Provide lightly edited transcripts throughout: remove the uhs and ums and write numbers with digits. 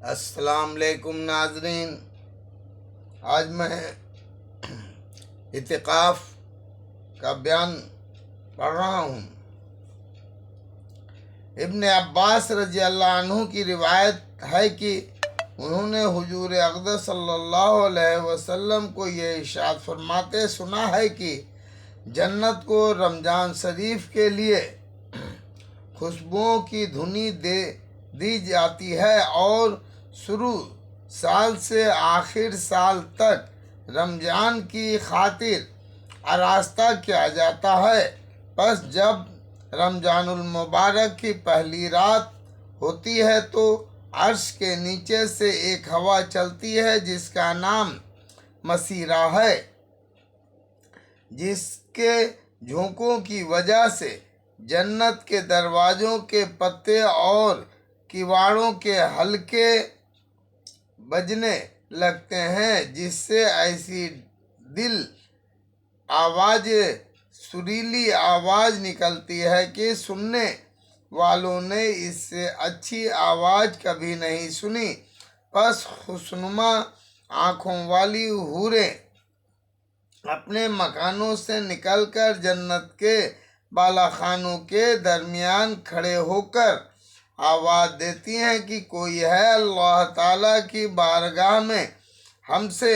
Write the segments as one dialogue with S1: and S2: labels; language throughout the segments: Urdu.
S1: السلام علیکم ناظرین، آج میں اعتکاف کا بیان پڑھ رہا ہوں۔ ابن عباس رضی اللہ عنہ کی روایت ہے کہ انہوں نے حضور اقدس صلی اللہ علیہ وسلم کو یہ ارشاد فرماتے سنا ہے کہ جنت کو رمضان شریف کے لیے خوشبوؤں کی دھنی دی جاتی ہے اور شروع سال سے آخر سال تک رمضان کی خاطر آراستہ کیا جاتا ہے۔ پس جب رمضان المبارک کی پہلی رات ہوتی ہے تو عرش کے نیچے سے ایک ہوا چلتی ہے جس کا نام مسیرہ ہے، جس کے جھونکوں کی وجہ سے جنت کے دروازوں کے پتے اور کواڑوں کے حلقے بجنے لگتے ہیں، جس سے ایسی سریلی آواز نکلتی ہے کہ سننے والوں نے اس سے اچھی آواز کبھی نہیں سنی۔ پس خوشنما آنکھوں والی حوریں اپنے مکانوں سے نکل کر جنت کے بالاخانوں کے درمیان کھڑے ہو کر آواز دیتی ہیں کہ کوئی ہے اللہ تعالیٰ کی بارگاہ میں ہم سے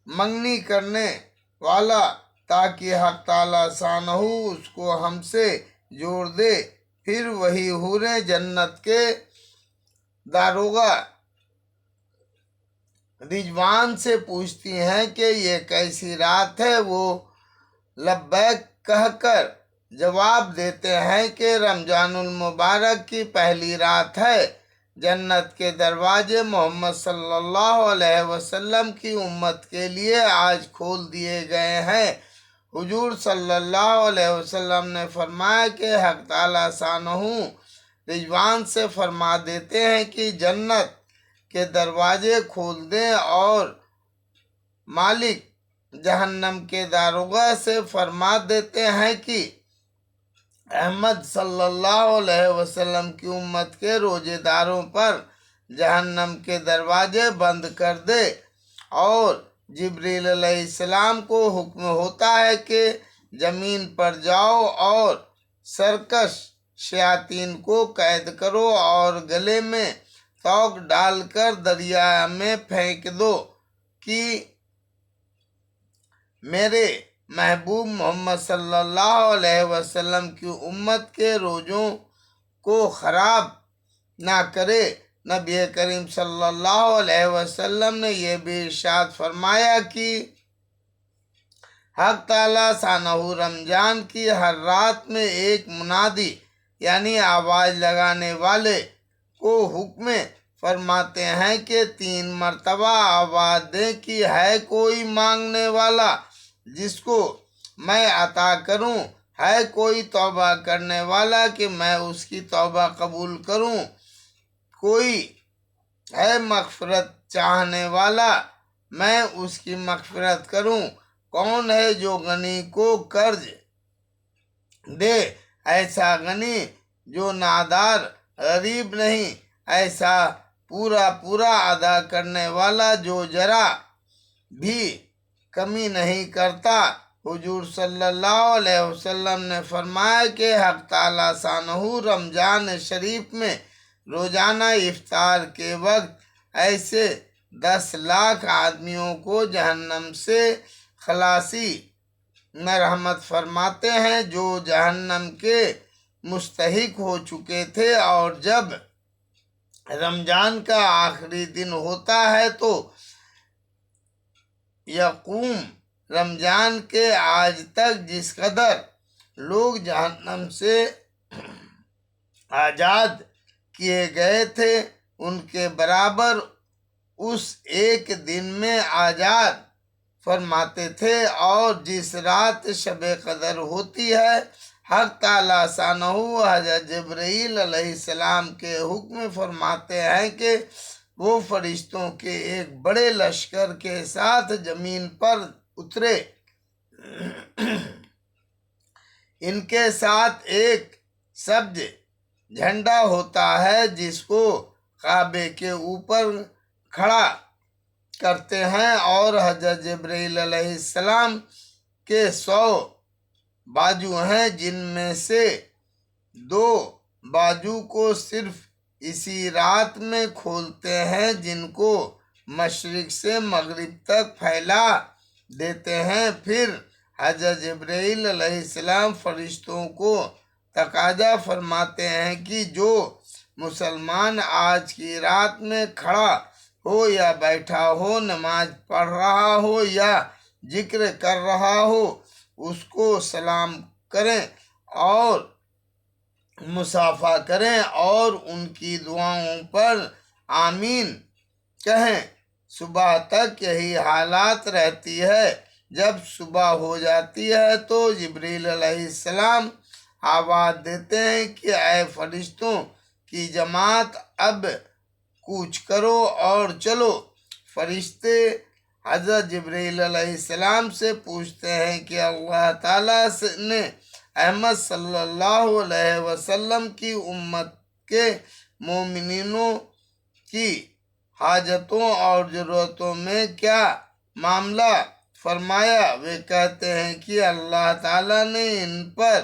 S1: منگنی کرنے والا، تاکہ حق تعالیٰ شانہ اس کو ہم سے جوڑ دے۔ پھر وہی حوریں جنت کے داروغہ رضوان سے پوچھتی ہیں کہ یہ کیسی رات ہے؟ وہ لبیک کہہ کر جواب دیتے ہیں کہ رمضان المبارک کی پہلی رات ہے۔ جنت کے دروازے محمد صلی اللہ علیہ وسلم کی امت کے لیے آج کھول دیے گئے ہیں۔ حضور صلی اللہ علیہ وسلم نے فرمایا کہ حق تعالیٰ شانہ رضوان سے فرما دیتے ہیں کہ جنت کے دروازے کھول دیں، اور مالک جہنم کے داروغہ سے فرما دیتے ہیں کہ احمد صلی اللہ علیہ وسلم کی امت کے روزے داروں پر جہنم کے دروازے بند کر دے۔ اور جبریل علیہ السلام کو حکم ہوتا ہے کہ زمین پر جاؤ اور سرکش شیاطین کو قید کرو اور گلے میں توق ڈال کر دریا میں پھینک دو کہ میرے محبوب محمد صلی اللہ علیہ وسلم کی امت کے روزوں کو خراب نہ کرے۔ نبی کریم صلی اللہ علیہ وسلم نے یہ بھی ارشاد فرمایا کہ حق تعالیٰ شانہ رمضان کی ہر رات میں ایک منادی یعنی آواز لگانے والے کو حکم فرماتے ہیں کہ 3 مرتبہ آواز دیں کہ ہے کوئی مانگنے والا جس کو میں عطا کروں، ہے کوئی توبہ کرنے والا کہ میں اس کی توبہ قبول کروں، کوئی ہے مغفرت چاہنے والا میں اس کی مغفرت کروں، کون ہے جو غنی کو قرض دے، ایسا غنی جو نادار غریب نہیں، ایسا پورا ادا کرنے والا جو ذرا بھی کمی نہیں کرتا۔ حضور صلی اللہ علیہ وسلم نے فرمایا کہ حق تعالیٰ شانہ رمضان شریف میں روزانہ افطار کے وقت ایسے 10 لاکھ آدمیوں کو جہنم سے خلاصی میں رحمت فرماتے ہیں جو جہنم کے مستحق ہو چکے تھے۔ اور جب رمضان کا آخری دن ہوتا ہے تو یقوم رمضان کے آج تک جس قدر لوگ جہنم سے آزاد کیے گئے تھے ان کے برابر اس ایک دن میں آزاد فرماتے تھے۔ اور جس رات شب قدر ہوتی ہے حق تعالیٰ شانہ حضرت جبرائیل علیہ السلام کے حکم فرماتے ہیں کہ وہ فرشتوں کے ایک بڑے لشکر کے ساتھ زمین پر اترے، ان کے ساتھ ایک سبز جھنڈا ہوتا ہے جس کو کعبے کے اوپر کھڑا کرتے ہیں اور حضرت جبرائیل علیہ السلام کے 100 بازو ہیں، جن میں سے 2 بازو کو صرف اسی رات میں کھولتے ہیں، جن کو مشرق سے مغرب تک پھیلا دیتے ہیں۔ پھر حضرت جبرائیل علیہ السلام فرشتوں کو تقاضا فرماتے ہیں کہ جو مسلمان آج کی رات میں کھڑا ہو یا بیٹھا ہو، نماز پڑھ رہا ہو یا ذکر کر رہا ہو، اس کو سلام کریں اور مصافحہ کریں اور ان کی دعاؤں پر آمین کہیں۔ صبح تک یہی حالات رہتی ہے۔ جب صبح ہو جاتی ہے تو جبرائیل علیہ السلام آواز دیتے ہیں کہ اے فرشتوں کی جماعت، اب کوچ کرو اور چلو۔ فرشتے حضرت جبرائیل علیہ السلام سے پوچھتے ہیں کہ اللہ تعالیٰ نے احمد صلی اللہ علیہ وسلم کی امت کے مومنینوں کی حاجتوں اور ضرورتوں میں کیا معاملہ فرمایا؟ وہ کہتے ہیں کہ اللہ تعالیٰ نے ان پر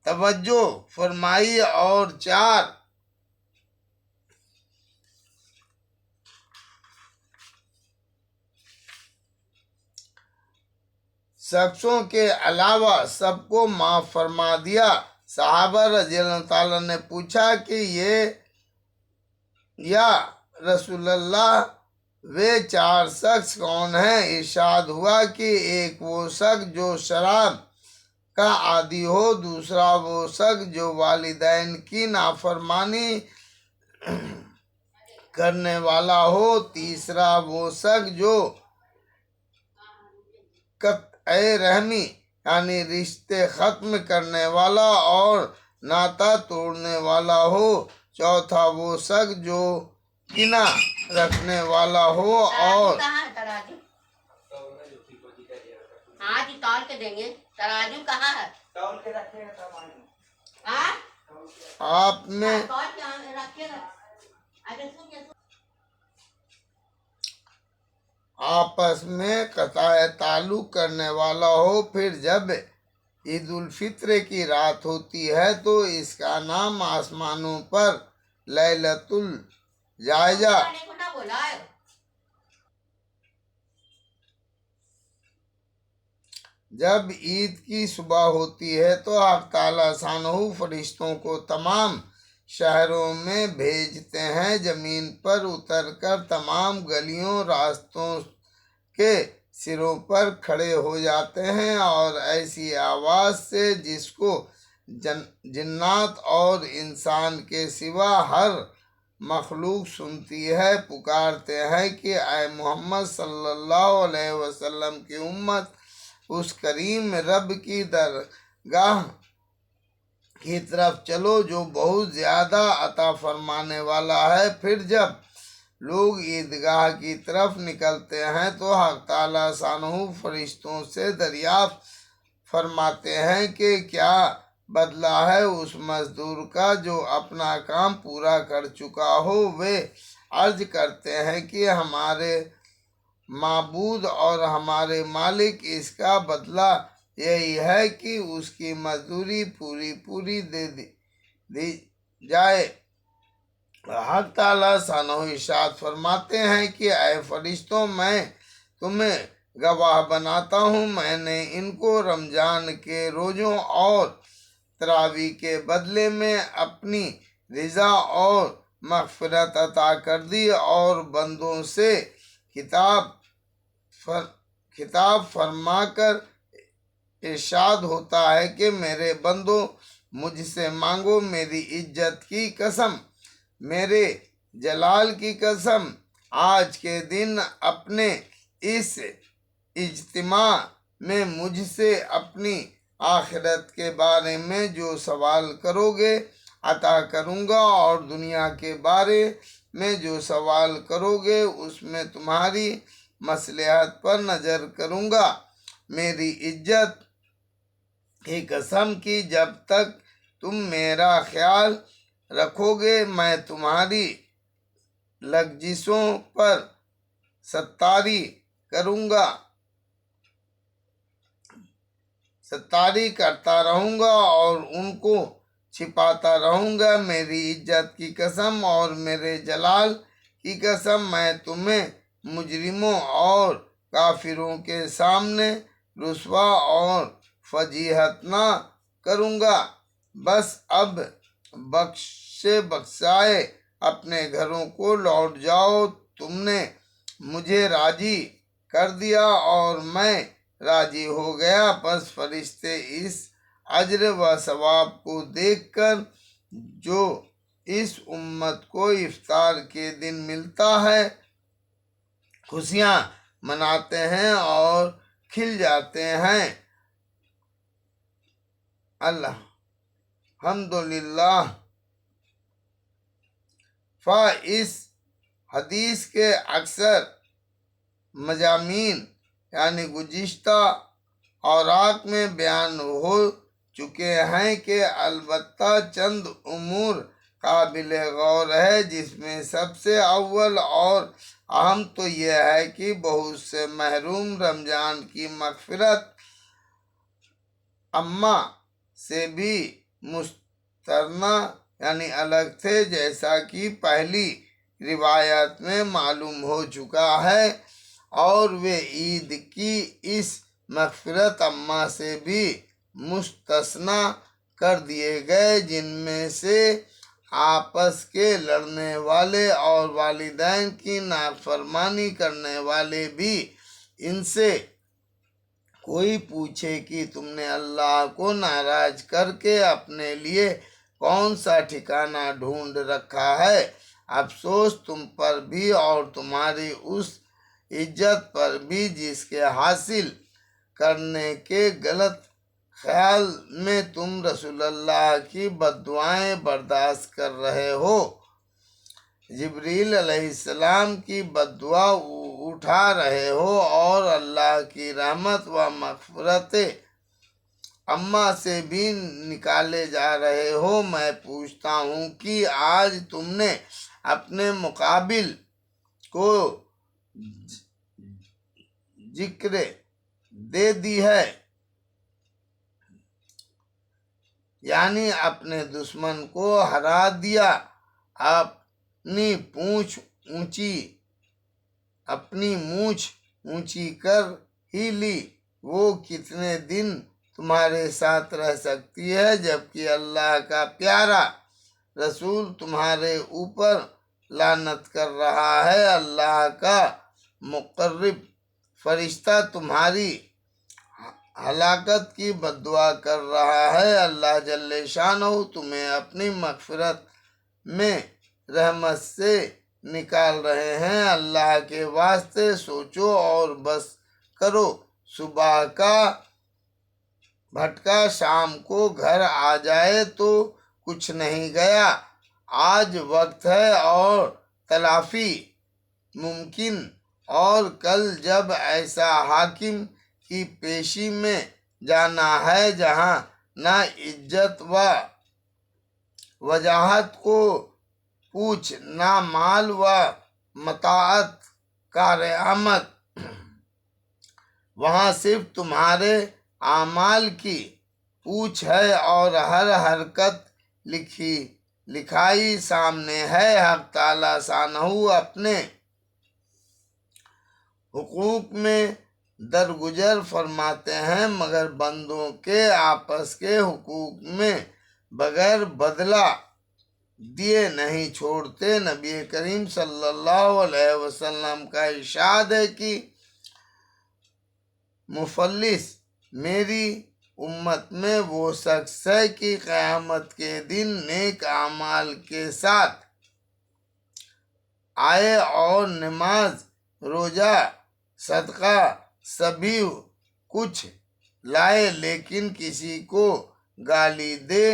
S1: توجہ فرمائی اور 4 شخصوں کے علاوہ سب کو معاف فرما دیا۔ صحابہ رضی اللہ تعالیٰ نے پوچھا کہ یا رسول اللہ وہ 4 شخص کون ہیں؟ ارشاد ہوا کہ ایک وہ شخص جو شراب کا عادی ہو، دوسرا وہ شخص جو والدین کی نافرمانی کرنے والا ہو، تیسرا وہ شخص جو قطع رحمی یعنی رشتے ختم کرنے والا اور ناتا توڑنے والا ہو، چوتھا وہ شخص جو کینہ رکھنے والا ہو اور آپ میں آپس میں قطع تعلق کرنے والا ہو۔ پھر جب عید الفطر کی رات ہوتی ہے تو اس کا نام آسمانوں پر لیلۃ الجائزہ جب عید کی صبح ہوتی ہے تو حق تعالیٰ شانہ فرشتوں کو تمام شہروں میں بھیجتے ہیں، زمین پر اتر کر تمام گلیوں راستوں کے سروں پر کھڑے ہو جاتے ہیں اور ایسی آواز سے جس کو جنات اور انسان کے سوا ہر مخلوق سنتی ہے، پکارتے ہیں کہ اے محمد صلی اللہ علیہ وسلم کی امت، اس کریم رب کی درگاہ کی طرف چلو جو بہت زیادہ عطا فرمانے والا ہے۔ پھر جب لوگ عیدگاہ کی طرف نکلتے ہیں تو حق تعالیٰ شانہ فرشتوں سے دریافت فرماتے ہیں کہ کیا بدلہ ہے اس مزدور کا جو اپنا کام پورا کر چکا ہو؟ وہ عرض کرتے ہیں کہ ہمارے معبود اور ہمارے مالک، اس کا بدلہ یہی ہے کہ اس کی مزدوری پوری دے دی جائے۔ حق تعالیٰ شانہ ارشاد فرماتے ہیں کہ اے فرشتوں، میں تمہیں گواہ بناتا ہوں، میں نے ان کو رمضان کے روزوں اور تراویح کے بدلے میں اپنی رضا اور مغفرت عطا کر دی، اور بندوں سے خطاب فرما کر ارشاد ہوتا ہے کہ میرے بندو، مجھ سے مانگو، میری عزت کی قسم، میرے جلال کی قسم، آج کے دن اپنے اس اجتماع میں مجھ سے اپنی آخرت کے بارے میں جو سوال کرو گے عطا کروں گا، اور دنیا کے بارے میں جو سوال کرو گے اس میں تمہاری مصلحت پر نظر کروں گا۔ میری عزت کی قسم کی جب تک تم میرا خیال رکھو گے میں تمہاری لغزشوں پر ستاری کرتا رہوں گا اور ان کو چھپاتا رہوں گا۔ میری عزت کی قسم اور میرے جلال کی قسم میں تمہیں مجرموں اور کافروں کے سامنے رسوا اور فضیحت نہ کروں گا۔ بس اب بخشائے اپنے گھروں کو لوٹ جاؤ، تم نے مجھے راضی کر دیا اور میں راضی ہو گیا۔ بس فرشتے اس اجر و ثواب کو دیکھ کر جو اس امت کو افطار کے دن ملتا ہے خوشیاں مناتے ہیں اور کھل جاتے ہیں۔ الحمدللہ۔ اس حدیث کے اکثر مضامین یعنی گزشتہ اوراق میں بیان ہو چکے ہیں کہ البتہ چند امور قابل غور ہے، جس میں سب سے اول اور اہم تو یہ ہے کہ بہت سے محروم رمضان کی مغفرت عامہ سے بھی مستثنی یعنی الگ تھے، جیسا کہ پہلی روایات میں معلوم ہو چکا ہے، اور وہ عید کی اس مغفرت عامہ سے بھی مستثنی کر دیے گئے، جن میں سے آپس کے لڑنے والے اور والدین کی نافرمانی کرنے والے بھی۔ ان سے کوئی پوچھے کہ تم نے اللہ کو ناراض کر کے اپنے لیے کون سا ٹھکانہ ڈھونڈ رکھا ہے؟ افسوس تم پر بھی اور تمہاری اس عزت پر بھی جس کے حاصل کرنے کے غلط خیال میں تم رسول اللہ کی بددعائیں برداشت کر رہے ہو۔ جبریل علیہ السلام کی بددعا اٹھا رہے ہو اور اللہ کی رحمت و مغفرت عامہ سے بھی نکالے جا رہے ہو۔ میں پوچھتا ہوں کہ آج تم نے اپنے مقابل کو ذکر دے دی ہے، یعنی اپنے دشمن کو ہرا دیا، اپنی مونچھ اونچی کر ہی لی۔ وہ کتنے دن تمہارے ساتھ رہ سکتی ہے، جبکہ اللہ کا پیارا رسول تمہارے اوپر لعنت کر رہا ہے، اللہ کا مقرب فرشتہ تمہاری ہلاکت کی بددعا کر رہا ہے۔ اللہ جل شانہ تمہیں اپنی مغفرت میں رحمت سے نکال رہے ہیں۔ اللہ کے واسطے سوچو اور بس کرو، صبح کا بھٹکا شام کو گھر آ جائے تو کچھ نہیں گیا۔ آج وقت ہے اور تلافی ممکن، اور کل جب ایسا حاکم کی پیشی میں جانا ہے جہاں نہ عزت و وجاہت کو پوچھ، نہ مال و متاعت کارآمد، وہاں صرف تمہارے اعمال کی پوچھ ہے اور ہر حرکت لکھائی سامنے ہے۔ حق تعالیٰ شانہ اپنے حقوق میں درگزر فرماتے ہیں، مگر بندوں کے آپس کے حقوق میں بغیر بدلہ دیے نہیں چھوڑتے۔ نبی کریم صلی اللہ علیہ وسلم کا ارشاد ہے کہ مفلس میری امت میں وہ شخص ہے کہ قیامت کے دن نیک اعمال کے ساتھ آئے اور نماز، روزہ، صدقہ سبھی کچھ لائے، لیکن کسی کو گالی دے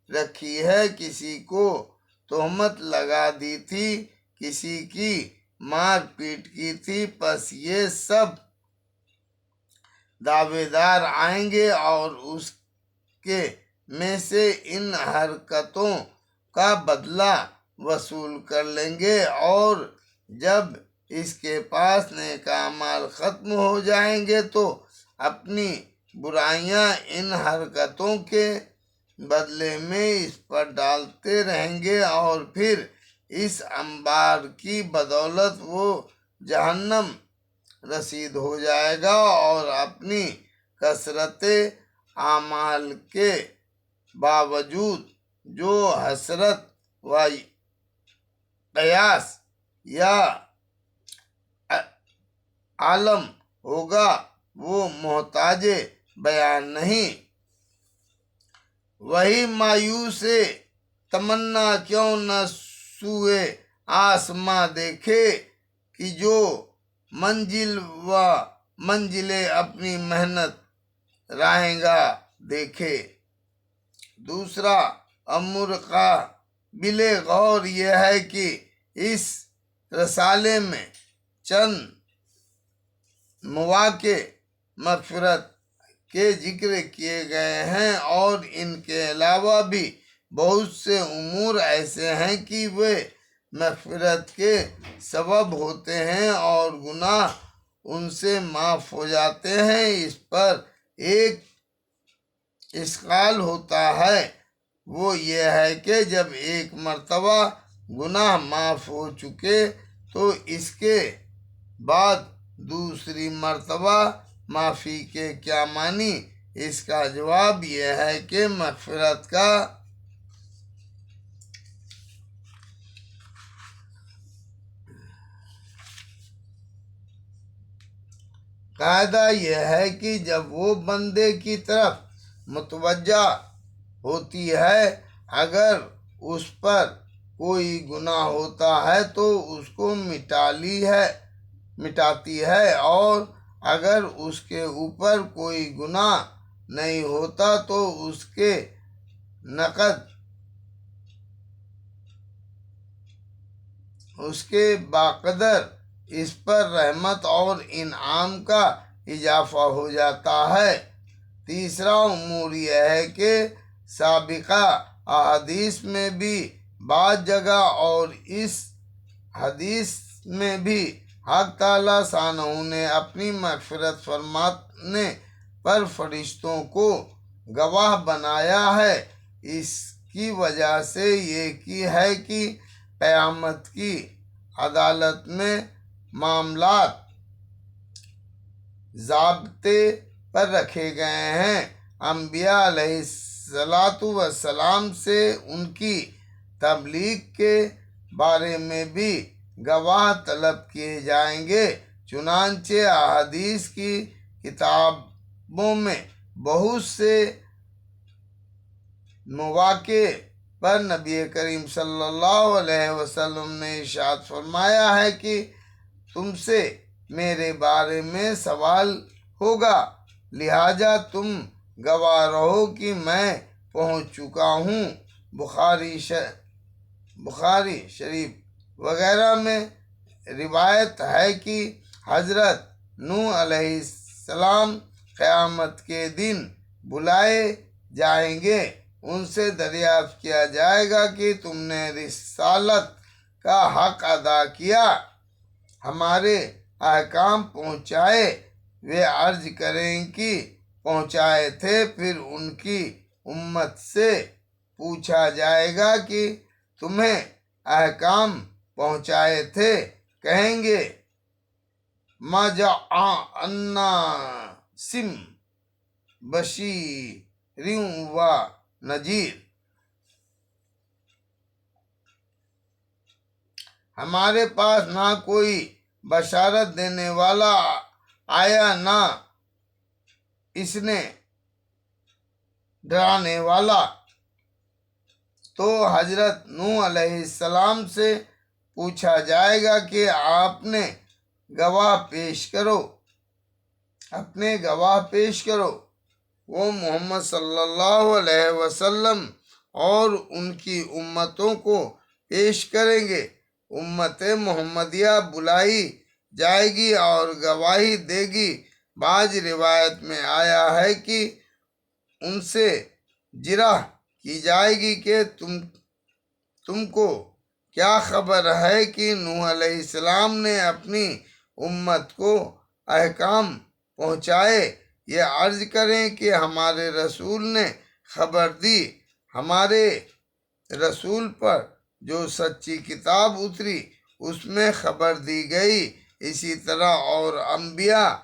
S1: رکھی ہے، کسی کو تہمت لگا دی تھی، کسی کی مار پیٹ کی تھی، پس یہ سب دعوے دار آئیں گے اور اس کے میں سے ان حرکتوں کا بدلہ وصول کر لیں گے، اور جب اس کے پاس نیک اعمال ختم ہو جائیں گے تو اپنی برائیاں ان حرکتوں کے بدلے میں اس پر ڈالتے رہیں گے، اور پھر اس انبار کی بدولت وہ جہنم رسید ہو جائے گا، اور اپنی کثرت اعمال کے باوجود جو حسرت و قیاس یا عالم ہوگا وہ محتاج بیان نہیں۔ وہی مایوس تمنا کیوں نہ سوئے آسماں دیکھے، کہ جو منزل اپنی محنت راہیں گا دیکھے۔ دوسرا امر قابل غور یہ ہے کہ اس رسالے میں چند مواقع مغفرت کے ذکر کیے گئے ہیں، اور ان کے علاوہ بھی بہت سے امور ایسے ہیں کہ وہ مغفرت کے سبب ہوتے ہیں اور گناہ ان سے معاف ہو جاتے ہیں۔ اس پر ایک اشکال ہوتا ہے، وہ یہ ہے کہ جب ایک مرتبہ گناہ معاف ہو چکے تو اس کے بعد دوسری مرتبہ معافی کے کیا معنی؟ اس کا جواب یہ ہے کہ مغفرت کا قاعدہ یہ ہے کہ جب وہ بندے کی طرف متوجہ ہوتی ہے، اگر اس پر کوئی گناہ ہوتا ہے تو اس کو مٹاتی ہے، اور اگر اس کے اوپر کوئی گناہ نہیں ہوتا تو اس کے بقدر اس پر رحمت اور انعام کا اضافہ ہو جاتا ہے۔ تیسرا امور یہ ہے کہ سابقہ احادیث میں بھی بعض جگہ اور اس حدیث میں بھی حق تعالیٰ شانہ نے اپنی مغفرت فرمانے پر فرشتوں کو گواہ بنایا ہے۔ اس کی وجہ سے یہ ہے کہ قیامت کی عدالت میں معاملات ضابطے پر رکھے گئے ہیں۔ انبیاء علیہ السلام سے ان کی تبلیغ کے بارے میں بھی گواہ طلب کیے جائیں گے۔ چنانچہ احادیث کی کتابوں میں بہت سے مواقع پر نبی کریم صلی اللہ علیہ وسلم نے ارشاد فرمایا ہے کہ تم سے میرے بارے میں سوال ہوگا، لہذا تم گواہ رہو کہ میں پہنچ چکا ہوں۔ بخاری شریف وغیرہ میں روایت ہے کہ حضرت نوح علیہ السلام قیامت کے دن بلائے جائیں گے، ان سے دریافت کیا جائے گا کہ تم نے رسالت کا حق ادا کیا، ہمارے احکام پہنچائے؟ وہ عرض کریں کہ پہنچائے تھے۔ پھر ان کی امت سے پوچھا جائے گا کہ تمہیں احکام پہنچائے تھے؟ کہیں گے ما جاءناسم بشیر و نذیر، ہمارے پاس نہ کوئی بشارت دینے والا آیا نہ اس نے ڈرانے والا۔ تو حضرت نوح علیہ السلام سے پوچھا جائے گا کہ اپنے گواہ پیش کرو۔ وہ محمد صلی اللہ علیہ وسلم اور ان کی امتوں کو پیش کریں گے۔ امت محمدیہ بلائی جائے گی اور گواہی دے گی۔ بعض روایت میں آیا ہے کہ ان سے جرح کی جائے گی کہ تم تم کو کیا خبر ہے کہ نوح علیہ السلام نے اپنی امت کو احکام پہنچائے؟ یہ عرض کریں کہ ہمارے رسول نے خبر دی۔ ہمارے رسول پر جو سچی کتاب اتری اس میں خبر دی گئی، اسی طرح اور انبیاء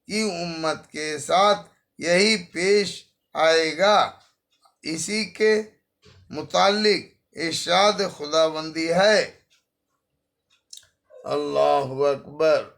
S1: کی امت کے ساتھ یہی پیش آئے گا۔ اسی کے متعلق ارشاد خداوندی ہے۔ اللہ اکبر۔